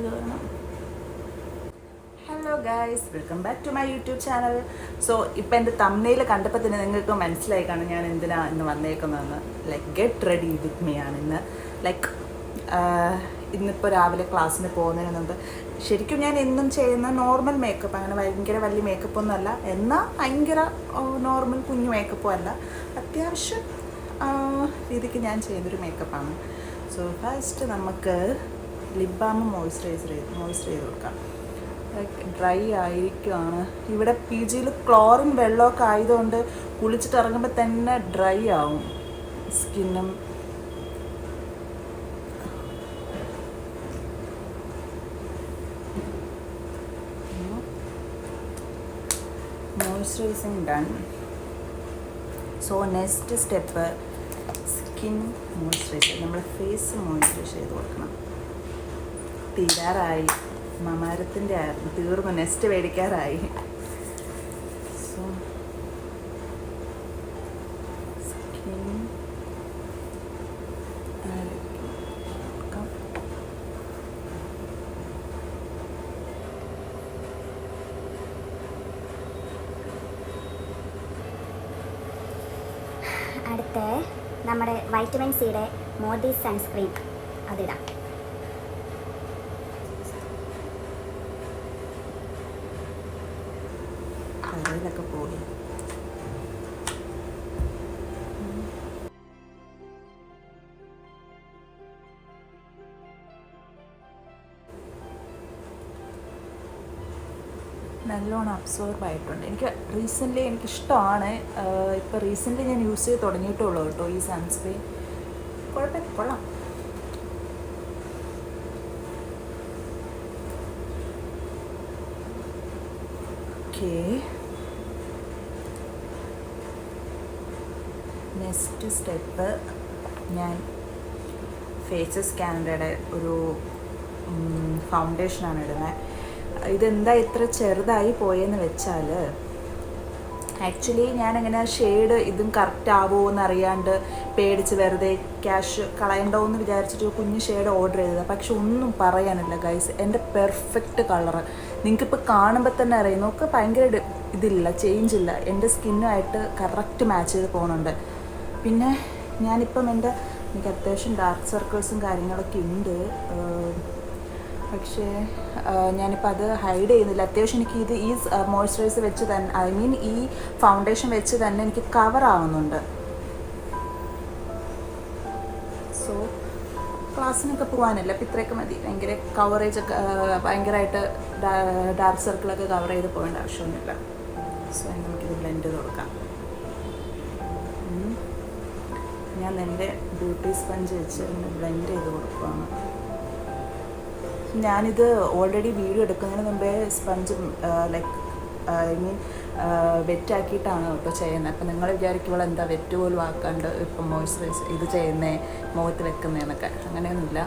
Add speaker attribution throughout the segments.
Speaker 1: കയറണം. Hello guys, welcome back to my YouTube channel. So ഇപ്പം എൻ്റെ തംബ്നെയിൽ കണ്ടപ്പോൾ തന്നെ നിങ്ങൾക്ക് മനസ്സിലായി കാണും ഞാൻ എന്തിനാ ഇന്ന് വന്നേക്കുന്നതെന്ന്. Like get ready with me ആണ് ഇന്ന്. ലൈക്ക് ഇന്നിപ്പോൾ രാവിലെ ക്ലാസ്സിന് പോകുന്നതിന് മുമ്പ് ശരിക്കും ഞാൻ എന്നും ചെയ്യുന്ന നോർമൽ മേക്കപ്പ്, അങ്ങനെ ഭയങ്കര വലിയ മേക്കപ്പ് ഒന്നും അല്ല, എന്നാൽ ഭയങ്കര നോർമൽ കുഞ്ഞു മേക്കപ്പും അല്ല, അത്യാവശ്യം രീതിക്ക് ഞാൻ ചെയ്യുന്നൊരു മേക്കപ്പാണ്. സോ ഫസ്റ്റ് നമുക്ക് ലിപ് ബാം മോയ്സ്ചറൈസ് ചെയ്ത് കൊടുക്കാം. ലൈക്ക് ഡ്രൈ ആയിരിക്കുവാണ്. ഇവിടെ പി ജിയിൽ ക്ലോറിൻ വെള്ളമൊക്കെ ആയതുകൊണ്ട് കുളിച്ചിട്ട് ഇറങ്ങുമ്പോൾ തന്നെ ഡ്രൈ ആവും സ്കിന്നും. Moisturising done. So next step skin moisturiser. നമ്മൾ ഫേസ് മോയ്സ്ചറൈസ് ചെയ്ത് കൊടുക്കണം. തീരാറായി, മമാരത്തിൻ്റെ ആയിരുന്നു, തീർന്നു, നെക്സ്റ്റ് മേടിക്കാറായി. സോ സ്കിൻ
Speaker 2: അടുത്ത നമ്മുടെ വൈറ്റമിൻ സിയുടെ മോദി സൺസ്ക്രീൻ അതിടാം.
Speaker 1: കടയിലൊക്കെ പോയി നല്ലോണം അബ്സോർബ് ആയിട്ടുണ്ട്. എനിക്കിഷ്ടമാണ്. ഇപ്പോൾ റീസെൻ്റ്ലി ഞാൻ യൂസ് ചെയ്ത് തുടങ്ങിയിട്ടുള്ളൂ കേട്ടോ ഈ സൺസ്ക്രീൻ. കുഴപ്പമില്ല, കൊള്ളാം. ഓക്കെ, നെക്സ്റ്റ് സ്റ്റെപ്പ് ഞാൻ ഫേസസ് കാനഡയുടെ ഒരു ഫൗണ്ടേഷനാണ് ഇടുന്നത്. ഇതെന്താ ഇത്ര ചെറുതായി പോയെന്ന് വെച്ചാൽ, ആക്ച്വലി ഞാനങ്ങനെ ഷെയ്ഡ് ഇതും കറക്റ്റ് ആവുമോ എന്നറിയാണ്ട് പേടിച്ച് വെറുതെ ക്യാഷ് കളയണ്ടോ എന്ന് വിചാരിച്ചിട്ട് കുഞ്ഞ് ഷെയ്ഡ് ഓർഡർ ചെയ്തതാണ്. പക്ഷെ ഒന്നും പറയാനില്ല ഗൈസ്, എൻ്റെ പെർഫെക്റ്റ് കളറ് നിങ്ങൾക്കിപ്പോൾ കാണുമ്പോൾ തന്നെ അറിയാം. നോക്ക്, ഭയങ്കര ഇതില്ല, ചേഞ്ച് ഇല്ല, എൻ്റെ സ്കിന്നുമായിട്ട് കറക്റ്റ് മാച്ച് ചെയ്ത് പോകുന്നുണ്ട്. പിന്നെ ഞാനിപ്പം എനിക്ക് അത്യാവശ്യം ഡാർക്ക് സർക്കിൾസും കാര്യങ്ങളൊക്കെ ഉണ്ട്. പക്ഷേ ഞാനിപ്പോൾ അത് ഹൈഡ് ചെയ്യുന്നില്ല. അത്യാവശ്യം എനിക്ക് ഈ മോയ്സ്ചറൈസർ വെച്ച് തന്നെ, ഈ ഫൗണ്ടേഷൻ വെച്ച് തന്നെ എനിക്ക് കവർ ആവുന്നുണ്ട്. സോ ക്ലാസ്സിനൊക്കെ പോകാനല്ല, അപ്പം ഇത്രയൊക്കെ മതി. ഭയങ്കര കവറേജൊക്കെ ഭയങ്കരമായിട്ട് ഡാർക്ക് സർക്കിളൊക്കെ കവർ ചെയ്ത് പോകേണ്ട ആവശ്യമൊന്നുമില്ല. സോ നമുക്കിത് ബ്ലെൻഡ് ചെയ്ത് കൊടുക്കാം. ഞാൻ എൻ്റെ ബ്യൂട്ടി സ്പഞ്ച് വെച്ച് ബ്ലെൻഡ് ചെയ്ത് കൊടുക്കുകയാണ്. ഞാനിത് ഓൾറെഡി വീഡിയോ എടുക്കുന്നതിന് മുമ്പേ സ്പഞ്ച് വെറ്റാക്കിയിട്ടാണ് കേട്ടോ ചെയ്യുന്നത്. അപ്പം നിങ്ങൾ വിചാരിക്കുമ്പോൾ എന്താ വെറ്റ് പോലും ആക്കാണ്ട് ഇപ്പം മോയ്സ്ചറൈസ് ഇത് ചെയ്യുന്നത്, മുഖത്ത് വെക്കുന്നതെന്നൊക്കെ. അങ്ങനെയൊന്നുമില്ല,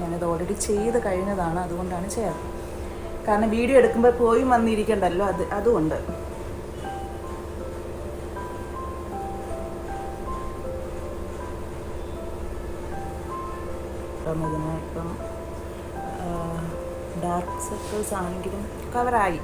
Speaker 1: ഞാനിത് ഓൾറെഡി ചെയ്ത് കഴിഞ്ഞതാണ്, അതുകൊണ്ടാണ് ചെയ്യാറ്. കാരണം വീഡിയോ എടുക്കുമ്പോൾ പോയി വന്നിരിക്കണ്ടല്ലോ, അതുകൊണ്ട്. ഇപ്പം ഡാർക്ക് സർക്കിൾസ് ആണെങ്കിലും കവറായി.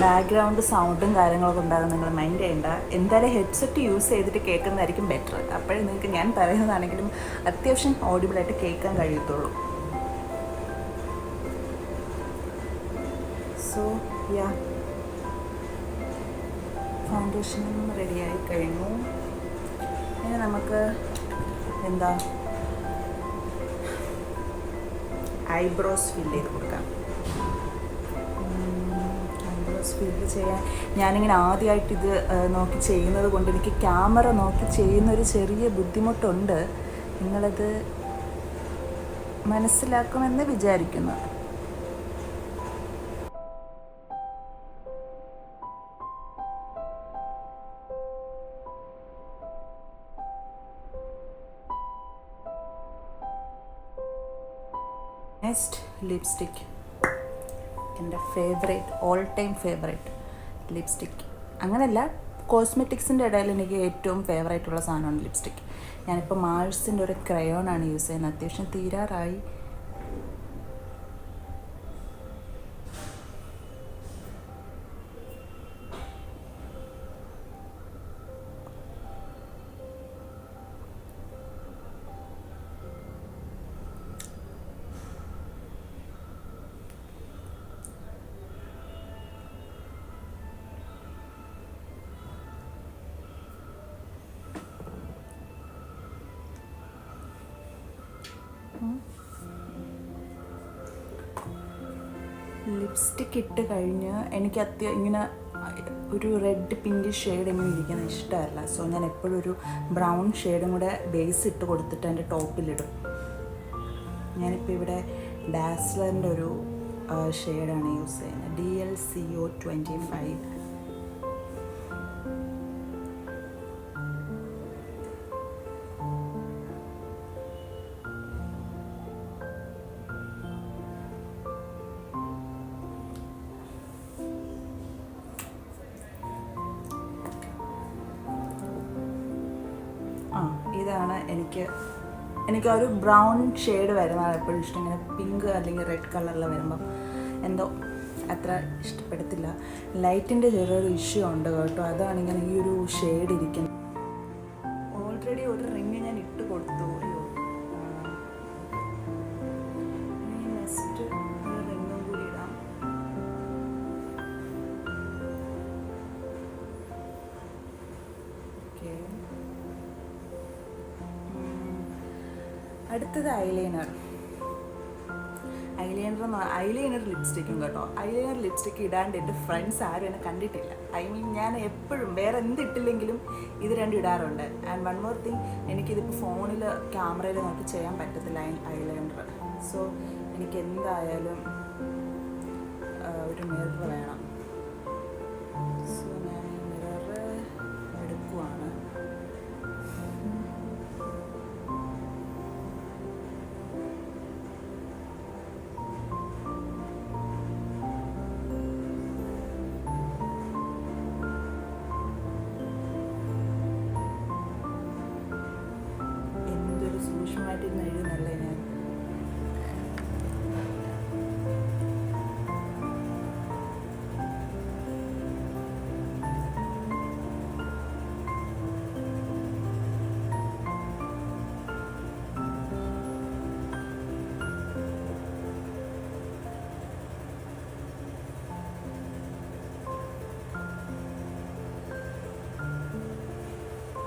Speaker 1: ബാക്ക്ഗ്രൗണ്ട് സൗണ്ടും കാര്യങ്ങളൊക്കെ ഉണ്ടാകും, നിങ്ങൾ മൈൻഡ് ചെയ്യേണ്ട. എന്തായാലും ഹെഡ്സെറ്റ് യൂസ് ചെയ്തിട്ട് കേൾക്കുന്നതായിരിക്കും ബെറ്റർ. അപ്പോഴേ നിങ്ങൾക്ക് ഞാൻ പറയുന്നതാണെങ്കിലും അത്യാവശ്യം ഓഡിബിളായിട്ട് കേൾക്കാൻ കഴിയത്തുള്ളൂ. സോ യാ, ഫൗണ്ടേഷനും റെഡിയായി കഴിഞ്ഞു. ഇനി നമുക്ക് ഐബ്രോസ് ഫില്ല് ചെയ്ത് കൊടുക്കാം. ഐബ്രോസ് ഫില്ല് ചെയ്യാൻ ഞാനിങ്ങനെ ആദ്യമായിട്ട് ഇത് നോക്കി ചെയ്യുന്നത് കൊണ്ട് എനിക്ക് ക്യാമറ നോക്കി ചെയ്യുന്നൊരു ചെറിയ ബുദ്ധിമുട്ടുണ്ട്. നിങ്ങളത് മനസ്സിലാക്കുമെന്ന് വിചാരിക്കുന്നു. നെക്സ്റ്റ് ലിപ്സ്റ്റിക്, എൻ്റെ favourite, all time favourite lipstick. അങ്ങനെയല്ല, കോസ്മെറ്റിക്സിൻ്റെ ഇടയിൽ എനിക്ക് ഏറ്റവും ഫേവറേറ്റുള്ള സാധനമാണ് ലിപ്സ്റ്റിക്. ഞാനിപ്പോൾ മാൾസിൻ്റെ ഒരു ക്രയോണാണ് യൂസ് ചെയ്യുന്നത്. അത്യാവശ്യം തീരാറായി. ലിപ്സ്റ്റിക് ഇട്ട് കഴിഞ്ഞ് എനിക്ക് ഇങ്ങനെ ഒരു റെഡ് പിങ്ക് ഷെയ്ഡ് ഇങ്ങനെ ഇരിക്കുന്നത് ഇഷ്ടമല്ല. സോ ഞാൻ എപ്പോഴും ഒരു ബ്രൗൺ ഷെയ്ഡും കൂടെ ബേസ് ഇട്ട് കൊടുത്തിട്ട് എൻ്റെ ടോപ്പിലിടും. ഞാനിപ്പോൾ ഇവിടെ ഡാസ്ലറിൻ്റെ ഒരു ഷെയ്ഡാണ് യൂസ് ചെയ്യുന്നത്, DLCO25. ഇതാണ് എനിക്ക് ഒരു ബ്രൗൺ ഷെയ്ഡ് വരുന്നതാണ് എപ്പോഴും ഇഷ്ടം. ഇങ്ങനെ പിങ്ക് അല്ലെങ്കിൽ റെഡ് കളറിൽ വരുമ്പം എന്തോ അത്ര ഇഷ്ടപ്പെടത്തില്ല. ലൈറ്റിൻ്റെ ചെറിയൊരു ഇഷ്യൂ ഉണ്ട് കേട്ടോ, അതാണ് ഇങ്ങനെ ഈ ഒരു ഷെയ്ഡ് ഇരിക്കുന്നത്. ഓൾറെഡി ഒരു റിങ് ഞാൻ ഇട്ട് കൊടുത്തു. നെക്സ്റ്റ് ഒരു റിങ്ങും കൂടി ഇടാം. ഓക്കെ, അടുത്തത് ഐലൈനർ ലിപ്സ്റ്റിക്കും കേട്ടോ. ഐലൈനർ ലിപ്സ്റ്റിക്ക് ഇടാണ്ട് എൻ്റെ ഫ്രണ്ട്സ് ആരും എന്നെ കണ്ടിട്ടില്ല. ഞാൻ എപ്പോഴും വേറെ എന്തിട്ടില്ലെങ്കിലും ഇത് രണ്ടും ഇടാറുണ്ട്. ആൻഡ് വൺ മോർ തിങ്, എനിക്കിതിപ്പോൾ ഫോണിൽ ക്യാമറയിൽ നോക്കി ചെയ്യാൻ പറ്റത്തില്ല ഐലൈനർ. സോ എനിക്ക് എന്തായാലും ഒരു മിറർ വേണം. സോ ഞാൻ ഈ മിറർ എടുക്കുവാണ്. സൂക്ഷ്മമായിട്ടിരുന്ന് എഴുതുന്നല്ലേ ഞാൻ.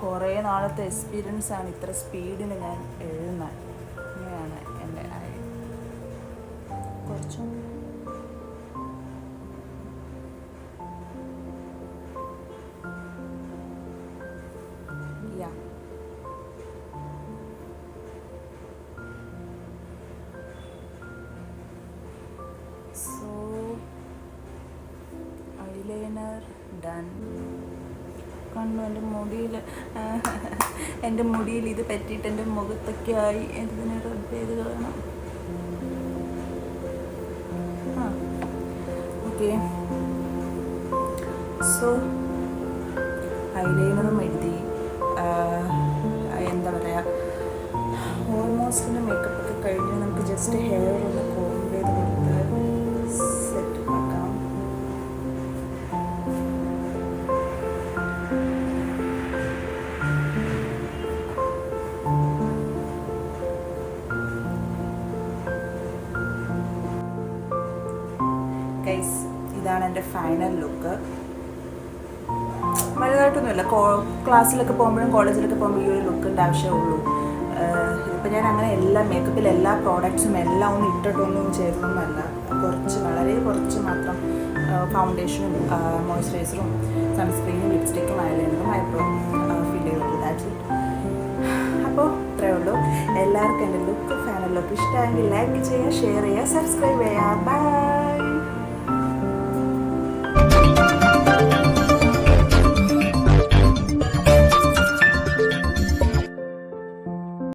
Speaker 1: കുറേ നാളത്തെ എക്സ്പീരിയൻസ് ആണ് ഇത്ര സ്പീഡിൽ ഞാൻ എഴുതുന്നത്. ഇങ്ങനെയാണ് എൻ്റെ കുറച്ചും സോ ഐലൈനർ ഡൺ. കണ്ടു എൻ്റെ മുടിയിൽ ഇത് പറ്റിയിട്ട് എൻ്റെ മുഖത്തൊക്കെ ആയി. ഇതിനെ റബ്ബ് ചെയ്ത് കളയണം. ഓക്കെ, സോ ഐലൈനറും എഴുതി, എന്താ പറയുക, ഓൾമോസ്റ്റ് എൻ്റെ മേക്കപ്പൊക്കെ കഴിഞ്ഞ് നമുക്ക് ജസ്റ്റ് ഹെയർ ഒന്ന് കോംബ് ചെയ്ത് കൊടുത്ത് സെറ്റ് ആക്കാം. ഗൈസ്, ഇതാണ് എൻ്റെ ഫൈനൽ ലുക്ക്. വലുതായിട്ടൊന്നുമില്ല. ക്ലാസ്സിലൊക്കെ പോകുമ്പോഴും കോളേജിലൊക്കെ പോകുമ്പോൾ ഈ ഒരു ലുക്കിൻ്റെ ആവശ്യമുള്ളൂ. ഇപ്പം ഞാൻ അങ്ങനെ എല്ലാ മേക്കപ്പിൽ എല്ലാ പ്രോഡക്റ്റ്സും എല്ലാം ഒന്നും ഇട്ടിട്ടൊന്നും ചെയ്തതൊന്നുമല്ല. വളരെ കുറച്ച് മാത്രം ഫൗണ്ടേഷനും മോയ്സ്ചറൈസറും സൺസ്ക്രീനും ലിപ്സ്റ്റിക്കും ഐലൈനറും ഐബ്രോ ഫിൽ ചെയ്തിട്ടുള്ളൂ. That's it. അപ്പോൾ ഇത്രയേ ഉള്ളൂ. എല്ലാവർക്കും എൻ്റെ ലുക്ക്, ഫൈനൽ ലുക്ക് ഇഷ്ടമായെങ്കിൽ ലൈക്ക് ചെയ്യുക, ഷെയർ ചെയ്യുക, സബ്സ്ക്രൈബ് ചെയ്യുക. ബൈ.